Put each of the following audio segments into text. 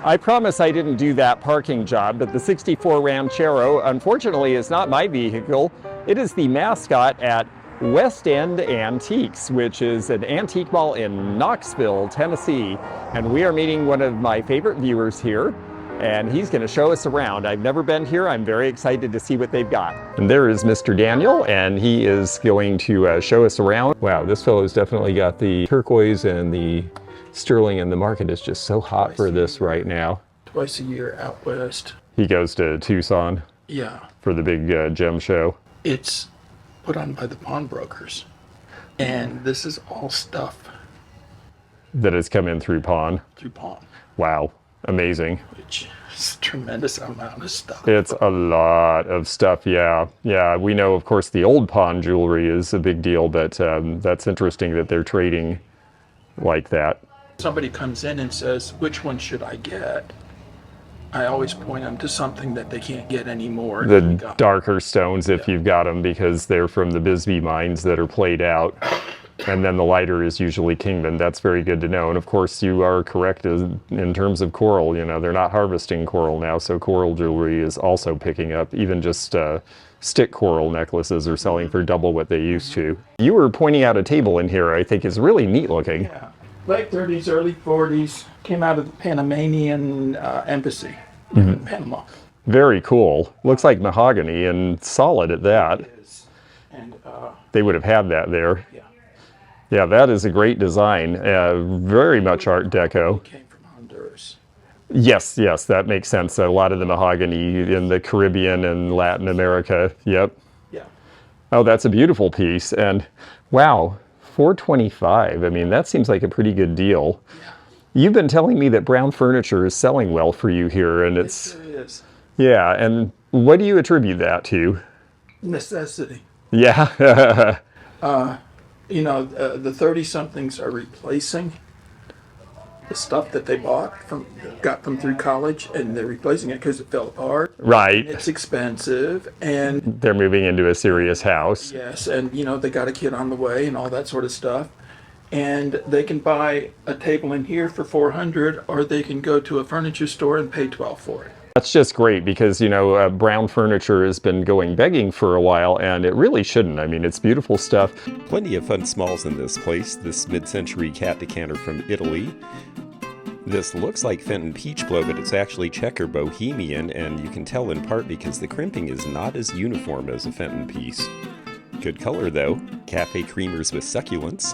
I promise I didn't do that parking job, but the 64 Ranchero, unfortunately, is not my vehicle. It is the mascot at West End Antiques, which is an antique mall in Knoxville, Tennessee. And we are meeting one of my favorite viewers here, and he's going to show us around. I've never been here. I'm very excited to see what they've got. And there is Mr. Daniel, and he is going to show us around. Wow, this fellow's definitely got the turquoise and the sterling, and the market is just so hot for this right now. Twice a year out west. He goes to Tucson. Yeah. For the big gem show. It's put on by the pawnbrokers. And this is all stuff that has come in through pawn. Through pawn. Wow. Amazing. Which is a tremendous amount of stuff. It's a lot of stuff, yeah. Yeah, we know, of course, the old pawn jewelry is a big deal, but that's interesting that they're trading like that. Somebody comes in and says, which one should I get? I always point them to something that they can't get anymore. The darker stones, if you've got them, because they're from the Bisbee mines that are played out. And then the lighter is usually Kingman. That's very good to know. And of course, you are correct in terms of coral. You know, they're not harvesting coral now, so coral jewelry is also picking up. Even just stick coral necklaces are selling for double what they used to. You were pointing out a table in here I think is really neat looking. Yeah. Late 30s, early 40s, came out of the Panamanian embassy in Panama. Very cool. Looks like mahogany and solid at that. It is. And they would have had that there. Yeah. Yeah, that is a great design. Very much Art Deco. It came from Honduras. Yes, yes, that makes sense. A lot of the mahogany in the Caribbean and Latin America. Yep. Yeah. Oh, that's a beautiful piece. And wow. $425. I mean, that seems like a pretty good deal. Yeah. You've been telling me that brown furniture is selling well for you here, and it's... It is. Yeah, and what do you attribute that to? Necessity. Yeah. You know, the 30-somethings are replacing the stuff that they got them through college, and they're replacing it because it fell apart. Right. And it's expensive, and they're moving into a serious house. Yes, and you know, they got a kid on the way and all that sort of stuff. And they can buy a table in here for $400, or they can go to a furniture store and pay $12 for it. That's just great because, you know, brown furniture has been going begging for a while, and it really shouldn't. I mean, it's beautiful stuff. Plenty of fun smalls in this place. This mid-century cat decanter from Italy. This looks like Fenton Peach Blow, but it's actually Checker Bohemian, and you can tell in part because the crimping is not as uniform as a Fenton piece. Good color though. Cafe creamers with succulents.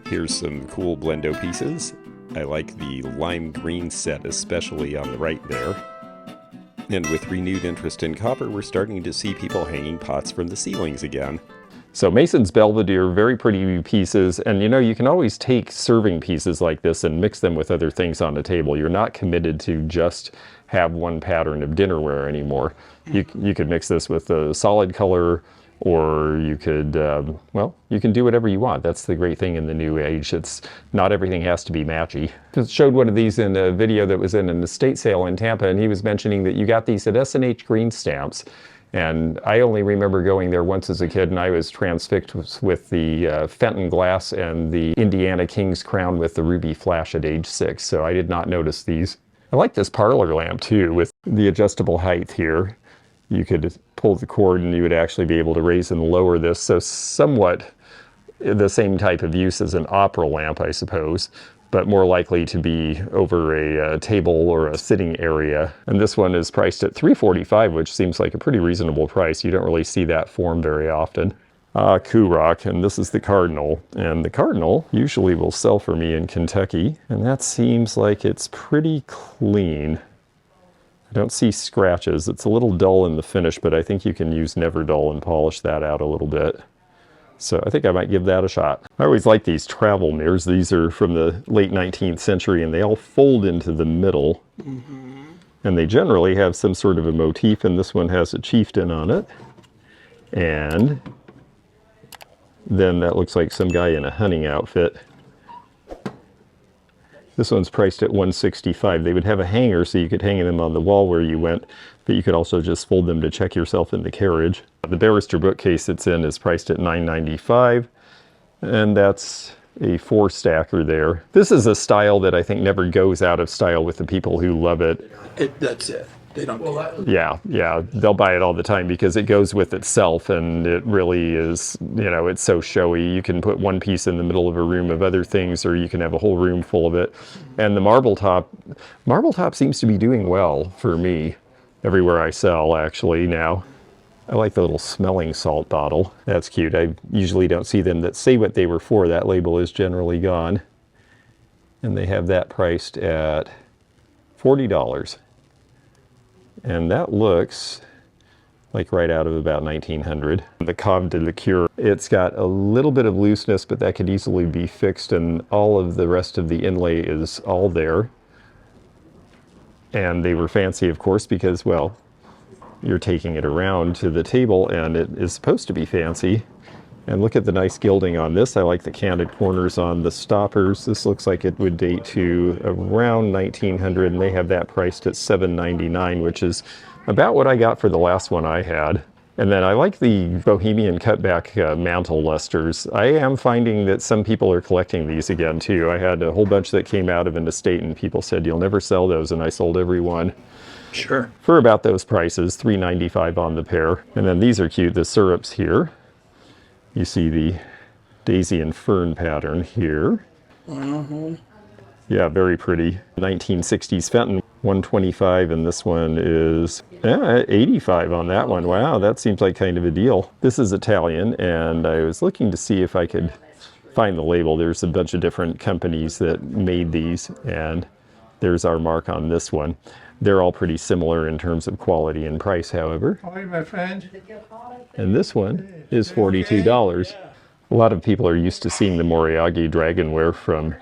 Here's some cool Blendo pieces. I like the lime green set, especially on the right there. And with renewed interest in copper, we're starting to see people hanging pots from the ceilings again. So Mason's Belvedere, very pretty pieces, and you know, you can always take serving pieces like this and mix them with other things on the table. You're not committed to just have one pattern of dinnerware anymore. You could mix this with a solid color, or you could, well, you can do whatever you want. That's the great thing in the new age. It's not everything has to be matchy. Just showed one of these in a video that was in an estate sale in Tampa, and he was mentioning that you got these at S&H Green Stamps. And I only remember going there once as a kid, and I was transfixed with the Fenton glass and the Indiana King's crown with the ruby flash at age 6, so I did not notice these. I like this parlor lamp too, with the adjustable height here. You could pull the cord and you would actually be able to raise and lower this, so somewhat the same type of use as an opera lamp, I suppose, but more likely to be over a table or a sitting area. And this one is priced at $345, which seems like a pretty reasonable price. You don't really see that form very often. Kurock, and this is the Cardinal. And the Cardinal usually will sell for me in Kentucky, and that seems like it's pretty clean. I don't see scratches. It's a little dull in the finish, but I think you can use Never Dull and polish that out a little bit. So I think I might give that a shot. I always like these travel mirrors. These are from the late 19th century, and they all fold into the middle. And they generally have some sort of a motif, and this one has a chieftain on it. And then that looks like some guy in a hunting outfit. This one's priced at $165. They would have a hanger so you could hang them on the wall where you went, but you could also just fold them to check yourself in the carriage. The barrister bookcase it's in is priced at $9.95, and that's a 4-stacker there. This is a style that I think never goes out of style with the people who love it. That's it. They don't care. Yeah, they'll buy it all the time because it goes with itself, and it really is, you know, it's so showy. You can put one piece in the middle of a room of other things, or you can have a whole room full of it. And the marble top seems to be doing well for me everywhere I sell, actually, now. I like the little smelling salt bottle. That's cute. I usually don't see them that say what they were for. That label is generally gone. And they have that priced at $40. And that looks like right out of about 1900. The Cave de la Cure, it's got a little bit of looseness, but that could easily be fixed, and all of the rest of the inlay is all there. And they were fancy, of course, because, well, you're taking it around to the table and it is supposed to be fancy. And look at the nice gilding on this. I like the candid corners on the stoppers. This looks like it would date to around 1900, and they have that priced at $7.99, which is about what I got for the last one I had. And then I like the Bohemian cutback mantle lusters. I am finding that some people are collecting these again too. I had a whole bunch that came out of an estate and people said, you'll never sell those, and I sold every one. Sure. For about those prices, $3.95 on the pair. And then these are cute, the syrups here. You see the daisy and fern pattern here. Yeah, very pretty. 1960s Fenton, $125, and this one is $85 on that one. Wow, that seems like kind of a deal. This is Italian, and I was looking to see if I could find the label. There's a bunch of different companies that made these, and there's our mark on this one. They're all pretty similar in terms of quality and price, however. Hi, my friend. And this one is $42. A lot of people are used to seeing the Moriagi dragonware from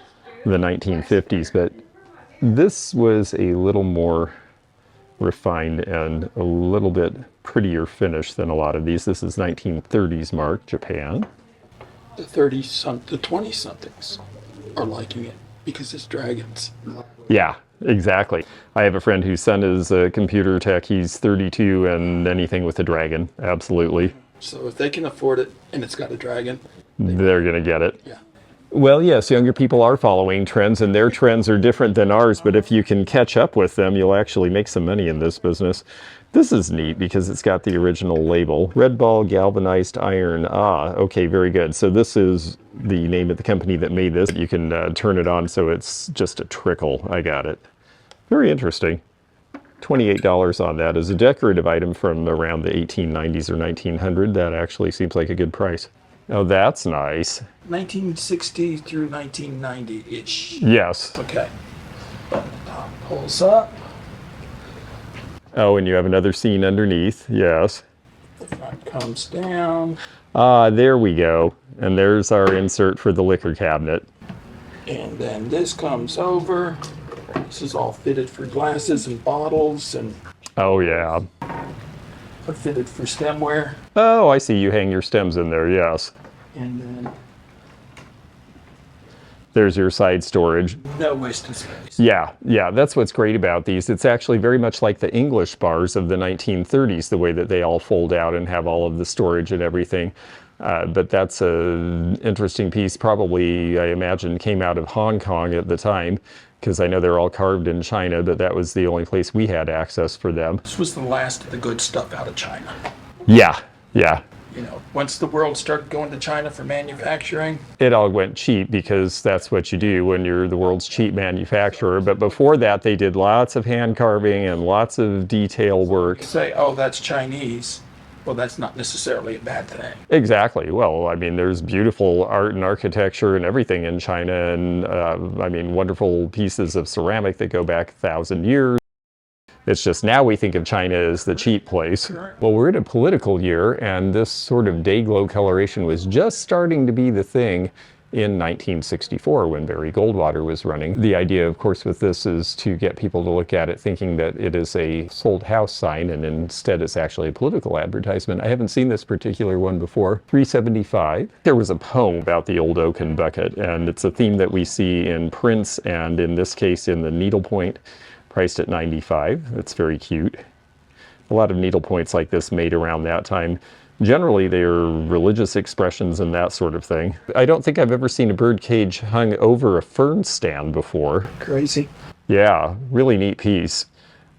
the 1950s, but this was a little more refined and a little bit prettier finish than a lot of these. This is 1930s mark, Japan. The 20-somethings are liking it because it's dragons. Yeah, exactly. I have a friend whose son is a computer tech. He's 32, and anything with a dragon, absolutely. So if they can afford it and it's got a dragon, they're going to get it. yeah. Well, yes, younger people are following trends, and their trends are different than ours, but if you can catch up with them, you'll actually make some money in this business. This is neat because it's got the original label. Red ball galvanized iron. Ah, okay, very good. So this is the name of the company that made this. You can turn it on so it's just a trickle. I got it. Very interesting. $28 on that. As a decorative item from around the 1890s or 1900, that actually seems like a good price. Oh, that's nice. 1960 through 1990-ish. Yes. Okay. Top pulls up. Oh, and you have another scene underneath. Yes. The front comes down. Ah, there we go. And there's our insert for the liquor cabinet. And then this comes over. This is all fitted for glasses and bottles and Oh, yeah. fitted for stemware. Oh, I see. You hang your stems in there, yes. And then There's your side storage. no wasting space. Yeah, that's what's great about these. It's actually very much like the English bars of the 1930s, the way that they all fold out and have all of the storage and everything. But that's an interesting piece. Probably, I imagine, came out of Hong Kong at the time, because I know they're all carved in China, but that was the only place we had access for them. This was the last of the good stuff out of China. Yeah. You know, once the world started going to China for manufacturing, It all went cheap because that's what you do when you're the world's cheap manufacturer. But before that, they did lots of hand carving and lots of detail work. say, oh, that's Chinese. Well, that's not necessarily a bad thing. Exactly. Well, I mean, there's beautiful art and architecture and everything in China, and I mean, wonderful pieces of ceramic that go back 1,000 years. It's just now we think of China as the cheap place. Well, we're in a political year, and this sort of day glow coloration was just starting to be the thing in 1964 when Barry Goldwater was running. The idea, of course, with this is to get people to look at it thinking that it is a sold house sign, and instead it's actually a political advertisement. I haven't seen this particular one before. $3.75. There was a poem about the old oaken bucket, and it's a theme that we see in prints, and in this case in the needlepoint, priced at $95. It's very cute. A lot of needlepoints like this made around that time. Generally, they are religious expressions and that sort of thing. I don't think I've ever seen a bird cage hung over a fern stand before. Crazy. Yeah, really neat piece.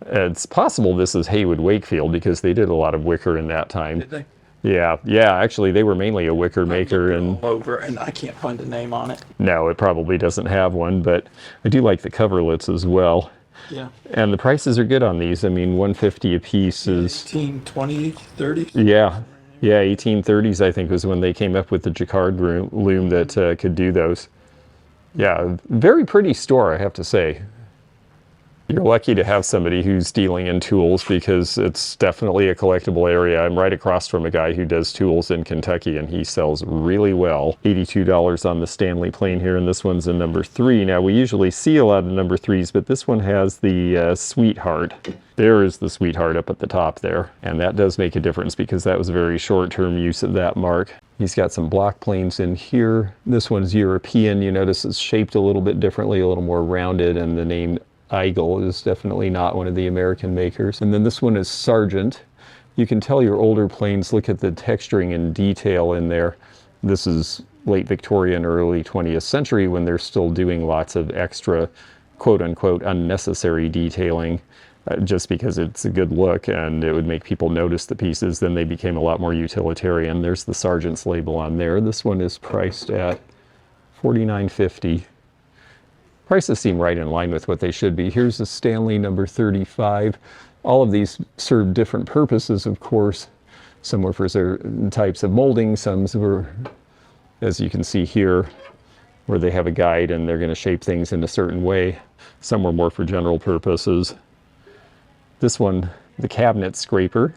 It's possible this is Haywood Wakefield because they did a lot of wicker in that time. Did they? Yeah, actually they were mainly a wicker maker, and All over, and I can't find a name on it. no, it probably doesn't have one, but I do like the coverlets as well. Yeah. And the prices are good on these. I mean, $150 a piece is 18, 20, 30. yeah, 1830s I think was when they came up with the jacquard loom that could do those. Yeah, very pretty store, I have to say. You're lucky to have somebody who's dealing in tools because it's definitely a collectible area. I'm right across from a guy who does tools in Kentucky and he sells really well. $82 on the Stanley plane here, and this one's a number 3. Now we usually see a lot of number 3s, but this one has the Sweetheart. There is the Sweetheart up at the top there, and that does make a difference because that was a very short-term use of that mark. He's got some block planes in here. This one's European. You notice it's shaped a little bit differently, a little more rounded, and the name Eagle is definitely not one of the American makers. And then this one is Sargent. You can tell your older planes, look at the texturing and detail in there. This is late Victorian, early 20th century when they're still doing lots of extra quote-unquote unnecessary detailing just because it's a good look and it would make people notice the pieces. Then they became a lot more utilitarian. There's the Sargent's label on there. This one is priced at $49.50. Prices seem right in line with what they should be. Here's a Stanley number 35. All of these serve different purposes, of course. Some were for certain types of molding, some were, as you can see here, where they have a guide and they're going to shape things in a certain way. Some were more for general purposes. This one, the cabinet scraper,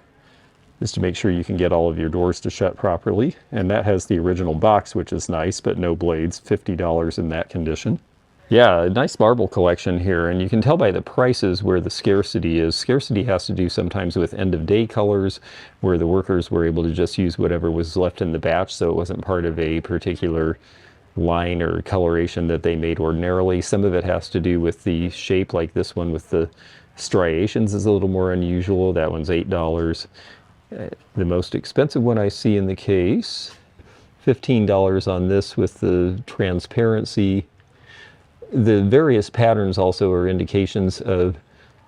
is to make sure you can get all of your doors to shut properly. And that has the original box, which is nice, but no blades, $50 in that condition. Yeah, a nice marble collection here, and you can tell by the prices where the scarcity is. Scarcity has to do sometimes with end-of-day colors, where the workers were able to just use whatever was left in the batch, so it wasn't part of a particular line or coloration that they made ordinarily. Some of it has to do with the shape, like this one with the striations is a little more unusual. That one's $8. The most expensive one I see in the case, $15 on this with the transparency. The various patterns also are indications of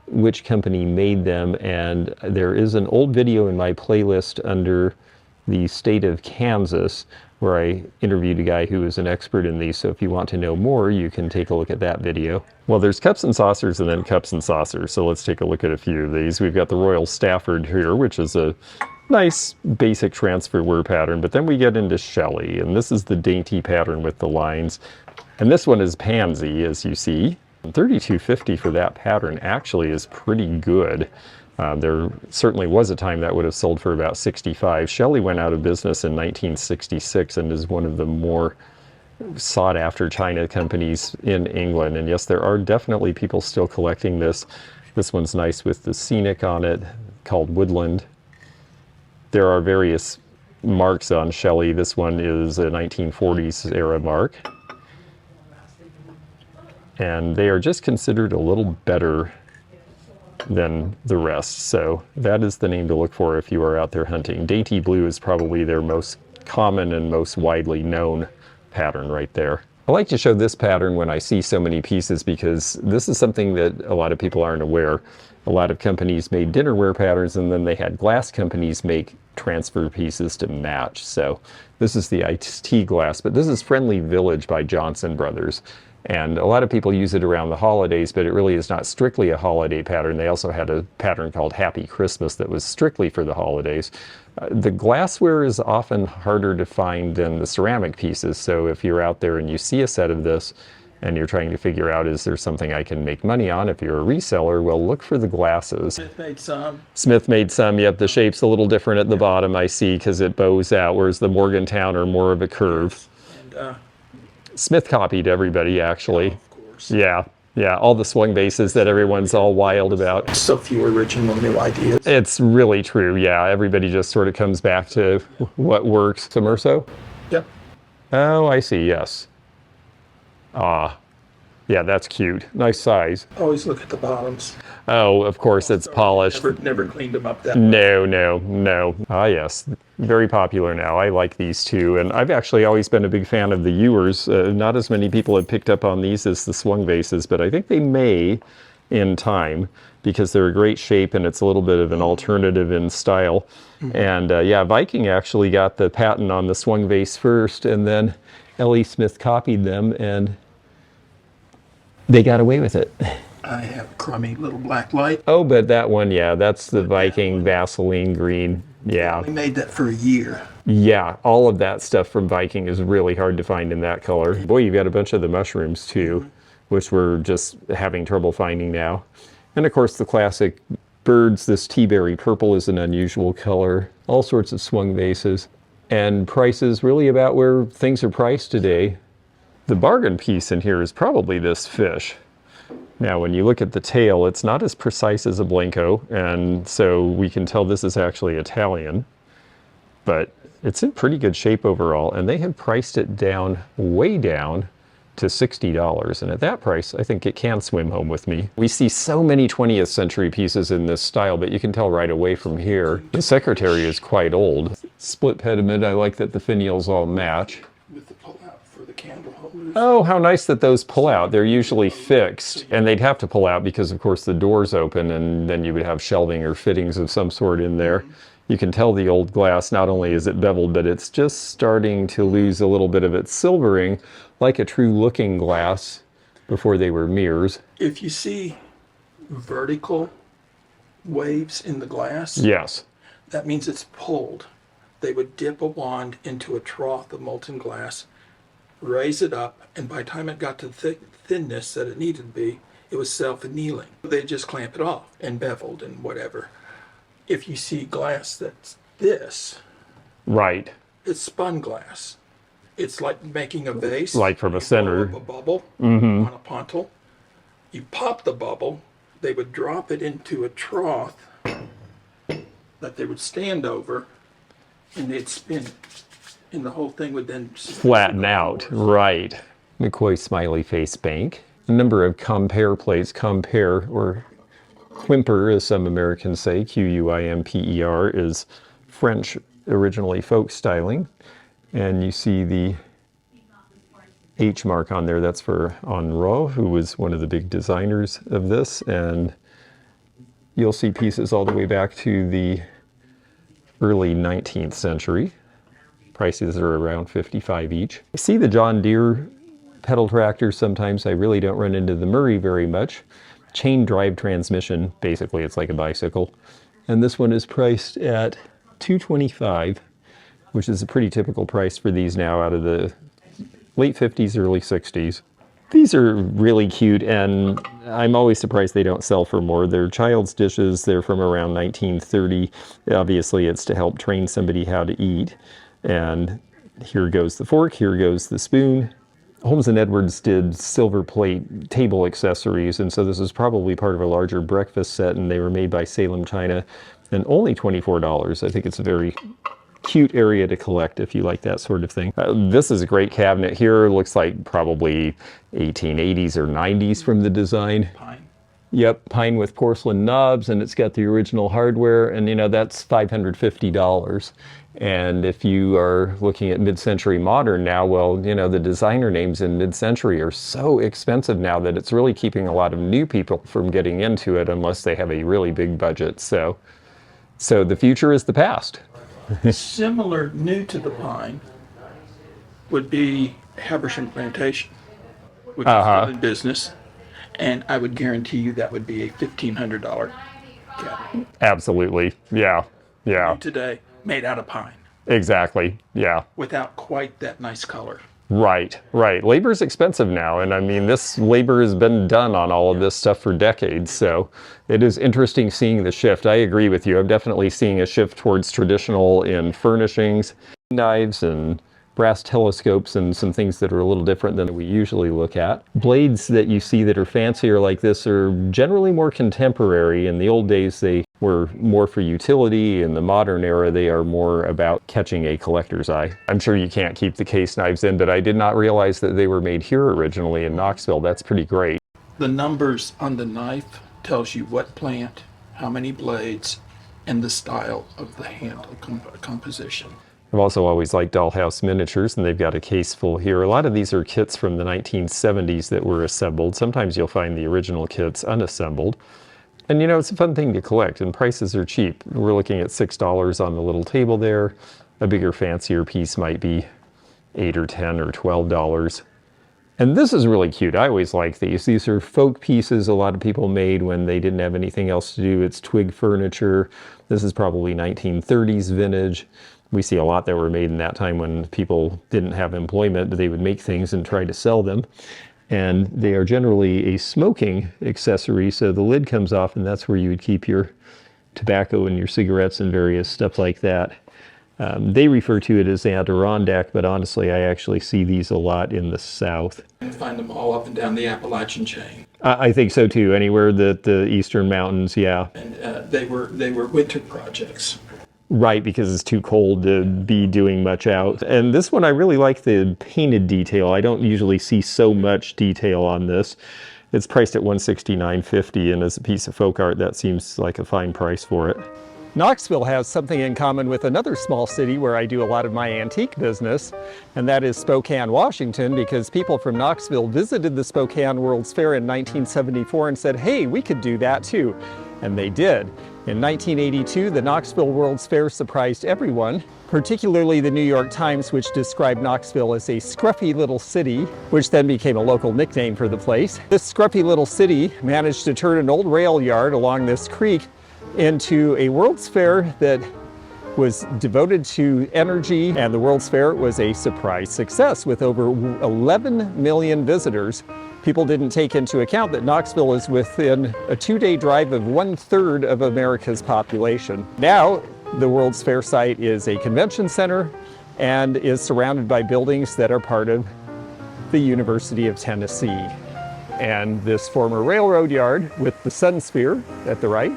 which company made them, and there is an old video in my playlist under the state of Kansas where I interviewed a guy who is an expert in these, so if you want to know more, you can take a look at that video. Well, there's cups and saucers and then cups and saucers, so let's take a look at a few of these. We've got the Royal Stafford here, which is a nice basic transferware pattern, but then we get into Shelley, and this is the dainty pattern with the lines. And this one is Pansy, as you see. $32.50 for that pattern actually is pretty good. There certainly was a time that would have sold for about $65. Shelley went out of business in 1966 and is one of the more sought after china companies in England. And yes, there are definitely people still collecting this. This one's nice with the scenic on it, called Woodland. There are various marks on Shelley. This one is a 1940s era mark. And they are just considered a little better than the rest. So that is the name to look for if you are out there hunting. Dainty Blue is probably their most common and most widely known pattern right there. I like to show this pattern when I see so many pieces because this is something that a lot of people aren't aware. A lot of companies made dinnerware patterns and then they had glass companies make transfer pieces to match. So this is the IT glass, but this is Friendly Village by Johnson Brothers. And a lot of people use it around the holidays, but it really is not strictly a holiday pattern. They also had a pattern called Happy Christmas that was strictly for the holidays. The glassware is often harder to find than the ceramic pieces. So if you're out there and you see a set of this and you're trying to figure out, is there something I can make money on? If you're a reseller, well, look for the glasses. Smith made some. Smith made some, yep. The shape's a little different at the bottom, I see, because it bows out, whereas the Morgantown are more of a curve. And, Smith copied everybody, actually. of course. Yeah, all the swung bases that everyone's all wild about. So few original new ideas. It's really true, yeah. Everybody just sort of comes back to what works. Sommerso? Yep. Oh, I see, yes. Ah, Yeah, that's cute. Nice size. Always look at the bottoms. Oh, of course, it's polished. Never cleaned them up that way. No. Ah, yes. Very popular now. I like these too. And I've actually always been a big fan of the ewers. Not as many people have picked up on these as the swung vases, but I think they may in time because they're a great shape and it's a little bit of an alternative in style. And yeah, Viking actually got the patent on the swung vase first, and then L.E. Smith copied them and they got away with it. I have a crummy little black light. Oh, but that one, yeah, that's the Viking Vaseline green. Yeah. We made that for a year. Yeah, all of that stuff from Viking is really hard to find in that color. Boy, you've got a bunch of the mushrooms too, which we're just having trouble finding now. And of course the classic birds, this tea berry purple is an unusual color. All sorts of swung vases. And prices really about where things are priced today. The bargain piece in here is probably this fish. Now, when you look at the tail, it's not as precise as a Blanco, and so we can tell this is actually Italian, but it's in pretty good shape overall, and they have priced it down, way down, to $60, and at that price, I think it can swim home with me. We see so many 20th century pieces in this style, but you can tell right away from here. The secretary is quite old. Split pediment, I like that the finials all match. With the pull-out for the candle holders. Oh, how nice that those pull out. They're usually fixed, and they'd have to pull out because, of course, the door's open, and then you would have shelving or fittings of some sort in there. You can tell the old glass, not only is it beveled, but it's just starting to lose a little bit of its silvering, like a true looking glass before they were mirrors. If you see vertical waves in the glass, Yes. that means it's pulled. They would dip a wand into a trough of molten glass, raise it up, and by the time it got to the thinness that it needed to be, it was self-annealing. They just clamp it off and beveled and whatever. If you see glass that's this, Right. it's spun glass. It's like making a vase. Like from a You center. blow up a bubble on a pontal. You pop the bubble. They would drop it into a trough that they would stand over, and they'd spin it. And the whole thing would then Flatten out. Right. McCoy Smiley Face Bank. A number of compare plates. Compare, or Quimper, as some Americans say, Quimper, is French, originally folk styling. And you see the H mark on there, that's for Henro, who was one of the big designers of this. And you'll see pieces all the way back to the early 19th century. Prices are around $55 each. I see the John Deere pedal tractors sometimes. I really don't run into the Murray very much. Chain drive transmission, basically it's like a bicycle. And this one is priced at $225, which is a pretty typical price for these now out of the late 50s, early 60s. These are really cute, and I'm always surprised they don't sell for more. They're child's dishes. They're from around 1930. Obviously, it's to help train somebody how to eat. And here goes the fork, here goes the spoon. Holmes and Edwards did silver plate table accessories, and so this is probably part of a larger breakfast set, and they were made by Salem China, and only $24. I think it's a very cute area to collect if you like that sort of thing. This is a great cabinet here. It looks like probably 1880s or 90s from the design. pine. Yep, pine with porcelain knobs, and it's got the original hardware, and you know, that's $550. And if you are looking at mid-century modern now, well, you know, the designer names in mid-century are so expensive now that it's really keeping a lot of new people from getting into it unless they have a really big budget. So the future is the past. Similar, new to the pine, would be Habersham Plantation, which is still in business. And I would guarantee you that would be a $1,500 cabinet. Absolutely, yeah. Today, made out of pine, Exactly, yeah. without quite that nice color. Right. Labor's expensive now, and I mean, this labor has been done on all of this stuff for decades, so it is interesting seeing the shift. I agree with you. I'm definitely seeing a shift towards traditional in furnishings, knives and brass telescopes and some things that are a little different than we usually look at. Blades that you see that are fancier like this are generally more contemporary. In the old days, they were more for utility. In the modern era, they are more about catching a collector's eye. I'm sure you can't keep the case knives in, but I did not realize that they were made here originally in Knoxville. That's pretty great. The numbers on the knife tells you what plant, how many blades, and the style of the handle composition. I've also always liked dollhouse miniatures, and they've got a case full here. A lot of these are kits from the 1970s that were assembled. Sometimes you'll find the original kits unassembled. And you know, it's a fun thing to collect, and prices are cheap. We're looking at $6 on the little table there. A bigger, fancier piece might be $8 or $10 or $12. And this is really cute. I always like these. These are folk pieces a lot of people made when they didn't have anything else to do. It's twig furniture. This is probably 1930s vintage. We see a lot that were made in that time when people didn't have employment, but they would make things and try to sell them. And they are generally a smoking accessory, so the lid comes off, and that's where you would keep your tobacco and your cigarettes and various stuff like that. They refer to it as the Adirondack, but honestly, I actually see these a lot in the South. You can find them all up and down the Appalachian chain. I think so too, anywhere that the Eastern Mountains, yeah. And they were winter projects. Right, because it's too cold to be doing much out. And this one, I really like the painted detail. I don't usually see so much detail on this. It's priced at $169.50, and as a piece of folk art, that seems like a fine price for it. Knoxville has something in common with another small city where I do a lot of my antique business, and that is Spokane, Washington, because people from Knoxville visited the Spokane World's Fair in 1974 and said, hey, we could do that too. And they did. In 1982, the Knoxville World's Fair surprised everyone, particularly the New York Times, which described Knoxville as a scruffy little city, which then became a local nickname for the place. This scruffy little city managed to turn an old rail yard along this creek into a World's Fair that was devoted to energy, and the World's Fair was a surprise success with over 11 million visitors. People didn't take into account that Knoxville is within a 2-day drive of 1/3 of America's population. Now, the World's Fair site is a convention center and is surrounded by buildings that are part of the University of Tennessee. And this former railroad yard with the Sun Sphere at the right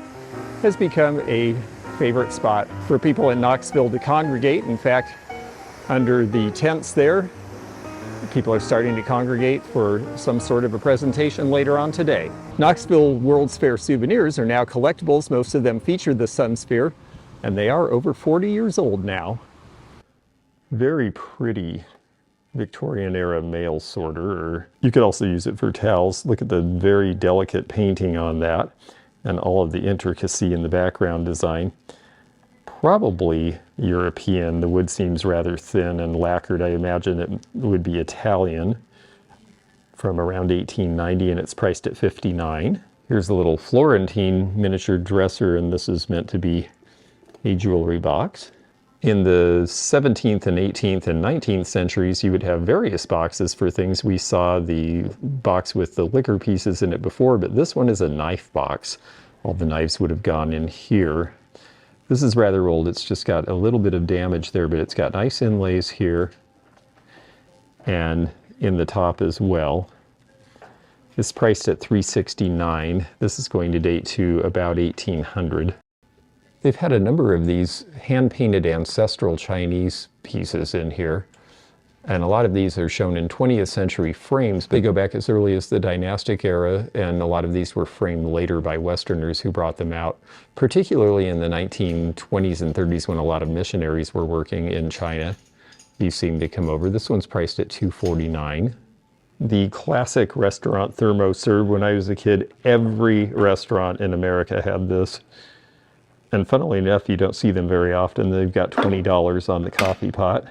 has become a favorite spot for people in Knoxville to congregate. In fact, under the tents there, people are starting to congregate for some sort of a presentation later on today. Knoxville World's Fair souvenirs are now collectibles. Most of them feature the Sun Sphere, and they are over 40 years old now. Very pretty Victorian era mail sorter, or you could also use it for towels. Look at the very delicate painting on that and all of the intricacy in the background design. Probably European. The wood seems rather thin and lacquered. I imagine it would be Italian from around 1890, and it's priced at $59. Here's a little Florentine miniature dresser, and this is meant to be a jewelry box. In the 17th and 18th and 19th centuries, you would have various boxes for things. We saw the box with the liquor pieces in it before, but this one is a knife box. All the knives would have gone in here. This is rather old. It's just got a little bit of damage there, but it's got nice inlays here and in the top as well. It's priced at $369. This is going to date to about 1800. They've had a number of these hand-painted ancestral Chinese pieces in here, and a lot of these are shown in 20th century frames. They go back as early as the dynastic era, and a lot of these were framed later by Westerners who brought them out, particularly in the 1920s and 30s when a lot of missionaries were working in China. These seem to come over. This one's priced at $249. The classic restaurant thermoserve. When I was a kid, every restaurant in America had this. And funnily enough, you don't see them very often. They've got $20 on the coffee pot.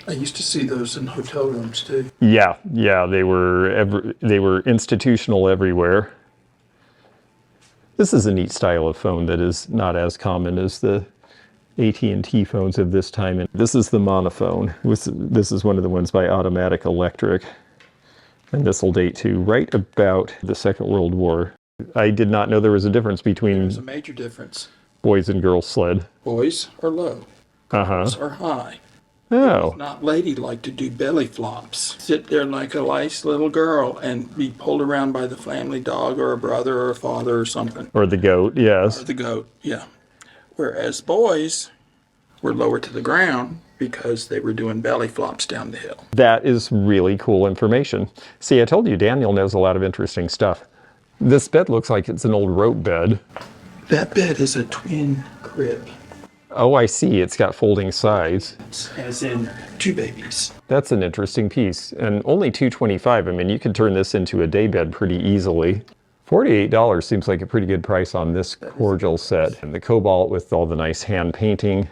I used to see those in hotel rooms too. Yeah, they were institutional everywhere. This is a neat style of phone that is not as common as the AT&T phones of this time. And this is the monophone. This is one of the ones by Automatic Electric. And this will date to right about the Second World War. I did not know there was a difference between... There's a major difference. Boys and girls sled. Boys are low. Girls are high. Oh, Not ladylike to do belly flops. Sit there like a nice little girl and be pulled around by the family dog or a brother or a father or something. or the goat, Or yes. the goat, yeah. Whereas boys were lower to the ground because they were doing belly flops down the hill. That is really cool information. See, I told you Daniel knows a lot of interesting stuff. This bed looks like it's an old rope bed. That bed is a twin crib, Oh, I see. It's got folding sides. as in two babies. That's an interesting piece. And only $225. I mean, you could turn this into a day bed pretty easily. $48 seems like a pretty good price on this cordial set. And the cobalt with all the nice hand painting,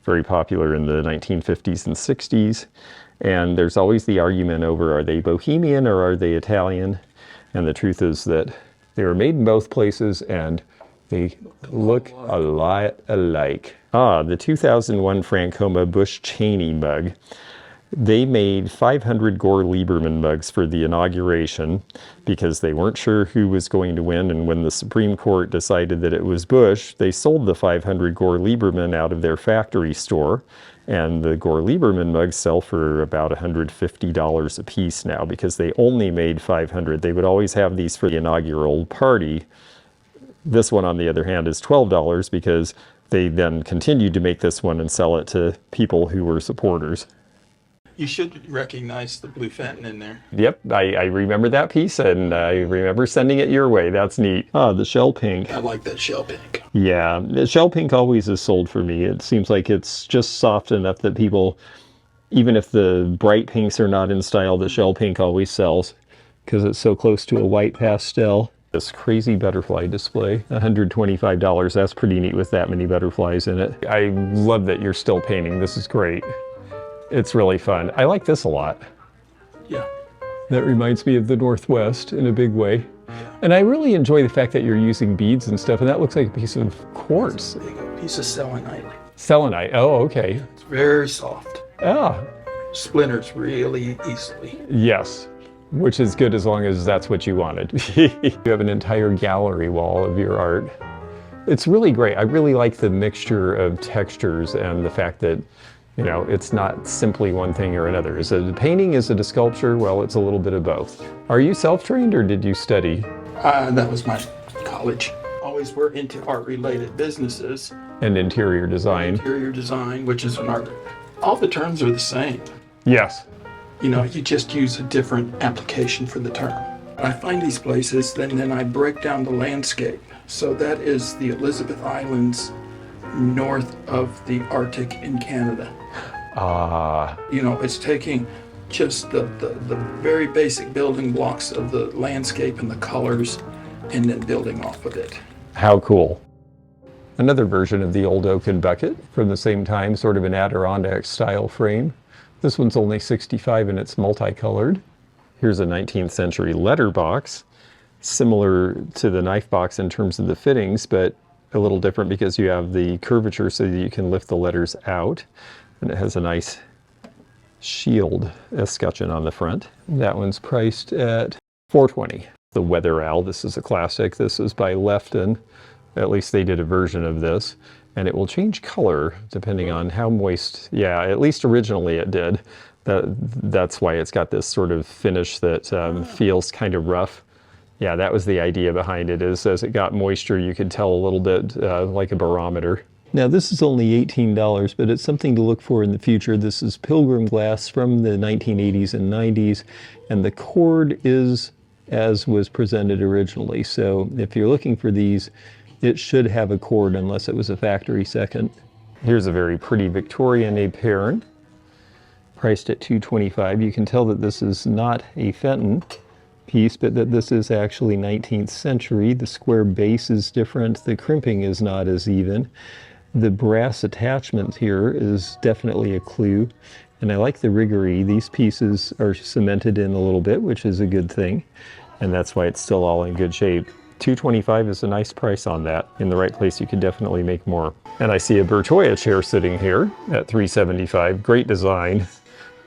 very popular in the 1950s and 60s. And there's always the argument over, are they Bohemian or are they Italian? And the truth is that they were made in both places and they look a lot alike. Ah, the 2001 Francoma Bush Cheney mug. They made 500 Gore Lieberman mugs for the inauguration because they weren't sure who was going to win. And when the Supreme Court decided that it was Bush, they sold the 500 Gore Lieberman out of their factory store. And the Gore Lieberman mugs sell for about $150 a piece now because they only made 500. They would always have these for the inaugural party. This one, on the other hand, is $12 because they then continued to make this one and sell it to people who were supporters. You should recognize the blue Fenton in there. Yep, I remember that piece and I remember sending it your way. That's neat. Ah, the shell pink. I like that shell pink. Yeah, the shell pink always is sold for me. It seems like it's just soft enough that people, even if the bright pinks are not in style, the shell pink always sells because it's so close to a white pastel. This crazy butterfly display, $125. That's pretty neat with that many butterflies in it. I love that you're still painting. This is great. It's really fun. I like this a lot. Yeah. That reminds me of the Northwest in a big way. And I really enjoy the fact that you're using beads and stuff, and that looks like a piece of quartz. Big piece of selenite. Selenite, oh, okay. It's very soft. Ah, Splinters really easily. yes, which is good as long as that's what you wanted. You have an entire gallery wall of your art. It's really great. I really like the mixture of textures and the fact that, you know, it's not simply one thing or another. Is it a painting? Is it a sculpture? Well, it's a little bit of both. Are you self-trained or did you study? That was my college. Always were into art-related businesses. And interior design? Interior design, which is an art. All the terms are the same. Yes. You know, you just use a different application for the term. I find these places, then I break down the landscape. So that is the Elizabeth Islands north of the Arctic in Canada. You know, it's taking just the very basic building blocks of the landscape and the colors and then building off of it. How cool. Another version of the old oaken bucket from the same time, sort of an Adirondack style frame. This one's only $65 and it's multicolored. Here's a 19th century letter box, similar to the knife box in terms of the fittings, but a little different because you have the curvature so that you can lift the letters out. And it has a nice shield escutcheon on the front. That one's priced at $420. The Weather Owl, this is a classic. This is by Lefton. At least they did a version of this. And it will change color depending on how moist. Yeah, at least originally it did. That's why it's got this sort of finish that feels kind of rough. Yeah, that was the idea behind it, is as it got moisture, you could tell a little bit like a barometer. Now this is only $18, but it's something to look for in the future. This is Pilgrim glass from the 1980s and 90s, and the cord is as was presented originally. So if you're looking for these, it should have a cord unless it was a factory second. Here's a very pretty Victorian épergne, priced at $225. You can tell that this is not a Fenton piece, but that this is actually 19th century. The square base is different. The crimping is not as even. The brass attachment here is definitely a clue. And I like the rigory. These pieces are cemented in a little bit, which is a good thing. And that's why it's still all in good shape. $225 is a nice price on that. In the right place, you could definitely make more. And I see a Bertoia chair sitting here at $375. Great design.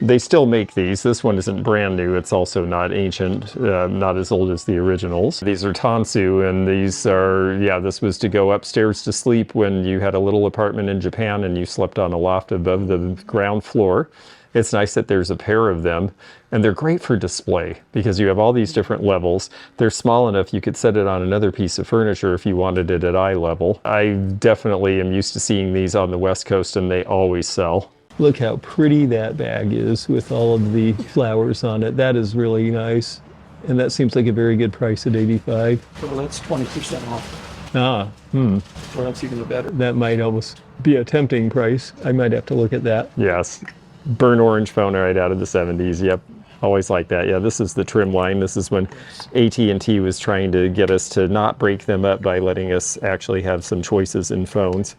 They still make these. This one isn't brand new. It's also not ancient, not as old as the originals. These are tansu, and these are, yeah, this was to go upstairs to sleep when you had a little apartment in Japan and you slept on a loft above the ground floor. It's nice that there's a pair of them, and they're great for display because you have all these different levels. They're small enough you could set it on another piece of furniture if you wanted it at eye level. I definitely am used to seeing these on the West Coast, and they always sell. Look how pretty that bag is with all of the flowers on it. That is really nice. And that seems like a very good price at $85. Well, that's 20% off. Ah, Well, that's even better. that might almost be a tempting price. I might have to look at that. Yes. Burnt orange phone right out of the 70s. Yep. Always like that. Yeah, this is the trim line. This is when AT&T was trying to get us to not break them up by letting us actually have some choices in phones.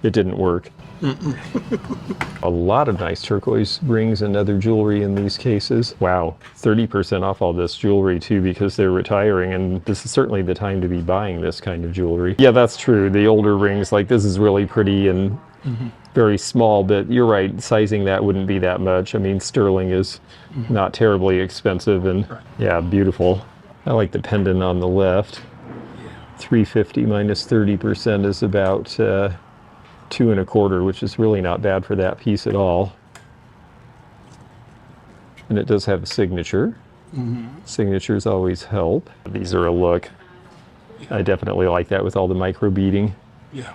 It didn't work. A lot of nice turquoise rings and other jewelry in these cases. Wow, 30% off all this jewelry too, because they're retiring, and this is certainly the time to be buying this kind of jewelry. Yeah, that's true. The older rings, like this is really pretty and very small, but you're right, sizing that wouldn't be that much. I mean, sterling is not terribly expensive, and yeah, beautiful. I like the pendant on the left. $350 minus 30% is about $2 1/4, which is really not bad for that piece at all. And it does have a signature. Signatures always help. These are a look. I definitely like that with all the micro beading. Yeah.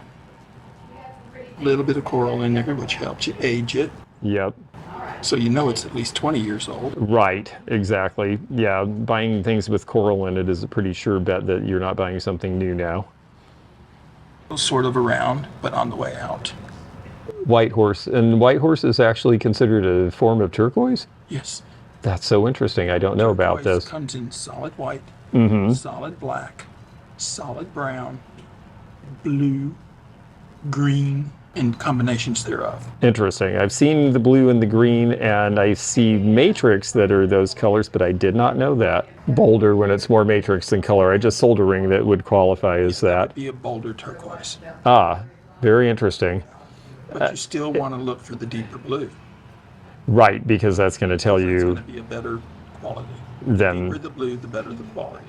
A little bit of coral in there, which helps you age it. Yep. So you know it's at least 20 years old. Right, exactly. Yeah, buying things with coral in it is a pretty sure bet that you're not buying something new now. Sort of around, but on the way out. White horse. And white horse is actually considered a form of turquoise? Yes. That's so interesting. I don't know about Turquoise this. comes in solid white, solid black, solid brown, blue, green, and combinations thereof. Interesting. I've seen the blue and the green, and I see matrix that are those colors, but I did not know that. Bolder when it's more matrix than color. I just sold a ring that would qualify as that. Would be a bolder turquoise. Ah, very interesting. But you still want to look for the deeper blue. Right, because that's going to tell It's you going to be a better quality. then. The deeper the blue, the better the quality.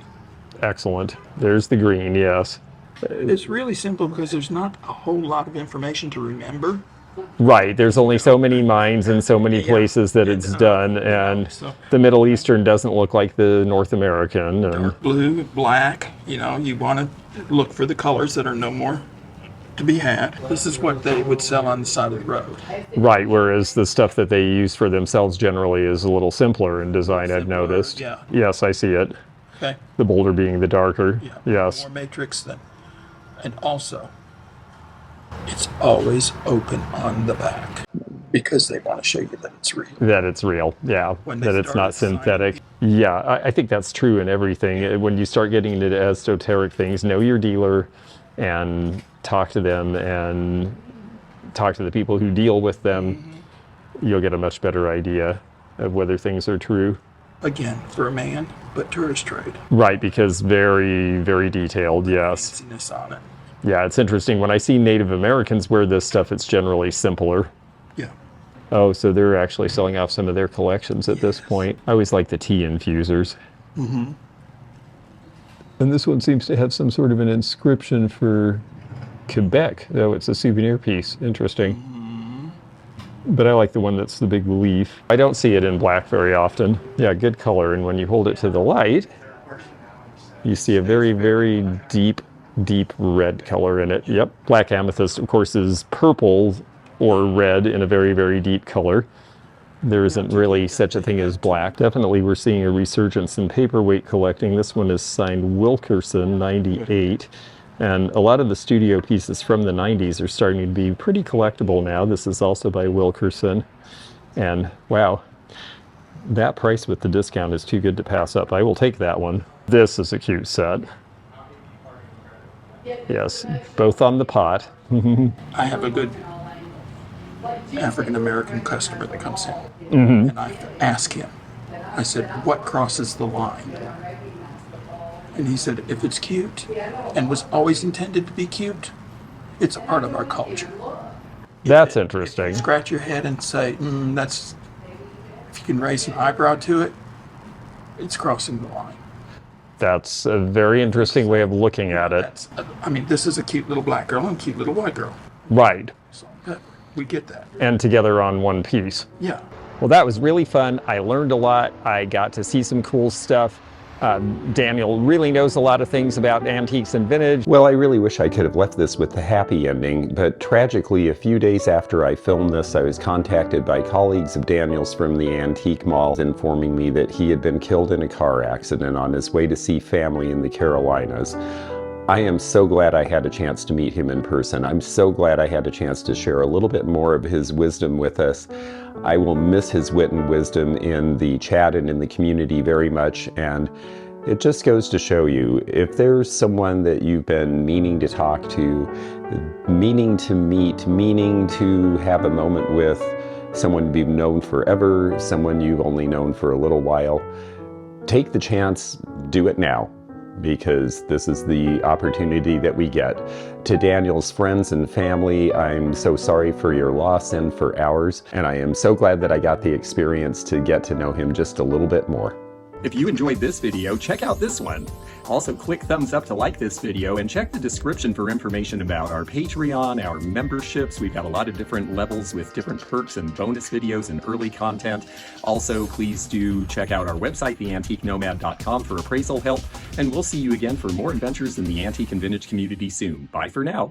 Excellent. There's the green, yes. It's really simple because there's not a whole lot of information to remember. Right, there's only so many mines and so many places that it's done, and So- the Middle Eastern doesn't look like the North American. And Dark blue, black, you want to look for the colors that are no more to be had. This is what they would sell on the side of the road. right, whereas the stuff that they use for themselves generally is a little simpler in design, I've Simpler, noticed. yeah. Yes, I see it. Okay? The bolder being the darker. Yeah. Yes. More matrix than. And also, it's always open on the back because they want to show you that it's real. That it's real, yeah. When they That it's not started synthetic. Yeah, I think that's true in everything. When you start getting into esoteric things, know your dealer and talk to them and talk to the people who deal with them. You'll get a much better idea of whether things are true. Again, for a man, but tourist trade. Right, because very, very detailed, yes. Fanciness on it. Yeah, it's interesting. When I see Native Americans wear this stuff, it's generally simpler. Yeah. Oh, so they're actually selling off some of their collections at this point. I always like the tea infusers. And this one seems to have some sort of an inscription for Quebec, though it's a souvenir piece. Interesting. But I like the one that's the big leaf. I don't see it in black very often. Yeah, good color. And when you hold it to the light, you see a very, very deep, deep red color in it. Yep. Black amethyst, of course, is purple or red in a very, very deep color. There isn't really such a thing as black. Definitely we're seeing a resurgence in paperweight collecting. This one is signed Wilkerson, 98. And a lot of the studio pieces from the 90s are starting to be pretty collectible now. This is also by Wilkerson. And wow, that price with the discount is too good to pass up. I will take that one. This is a cute set. Yes, both on the pot. I have a good African American customer that comes in, and I ask him, I said, what crosses the line? And he said, if it's cute and was always intended to be cute, it's a part of our culture. That's If interesting. you scratch your head and say, that's you can raise an eyebrow to it, it's crossing the line. That's a very interesting way of looking at it. I mean, this is a cute little black girl and a cute little white girl. Right. So we get that. And together on one piece. Yeah. Well, that was really fun. I learned a lot. I got to see some cool stuff. Daniel really knows a lot of things about antiques and vintage. Well, I really wish I could have left this with the happy ending, but tragically, a few days after I filmed this, I was contacted by colleagues of Daniel's from the antique mall informing me that he had been killed in a car accident on his way to see family in the Carolinas. I am so glad I had a chance to meet him in person. I'm so glad I had a chance to share a little bit more of his wisdom with us. I will miss his wit and wisdom in the chat and in the community very much, and it just goes to show you, if there's someone that you've been meaning to talk to, meaning to meet, meaning to have a moment with, someone you've known forever, someone you've only known for a little while, take the chance, do it now, because this is the opportunity that we get. To Daniel's friends and family, I'm so sorry for your loss and for ours, and I am so glad that I got the experience to get to know him just a little bit more. If you enjoyed this video, check out this one. Also, click thumbs up to like this video and check the description for information about our Patreon, our memberships. We've got a lot of different levels with different perks and bonus videos and early content. Also, please do check out our website, theantiquenomad.com, for appraisal help. And we'll see you again for more adventures in the antique and vintage community soon. Bye for now.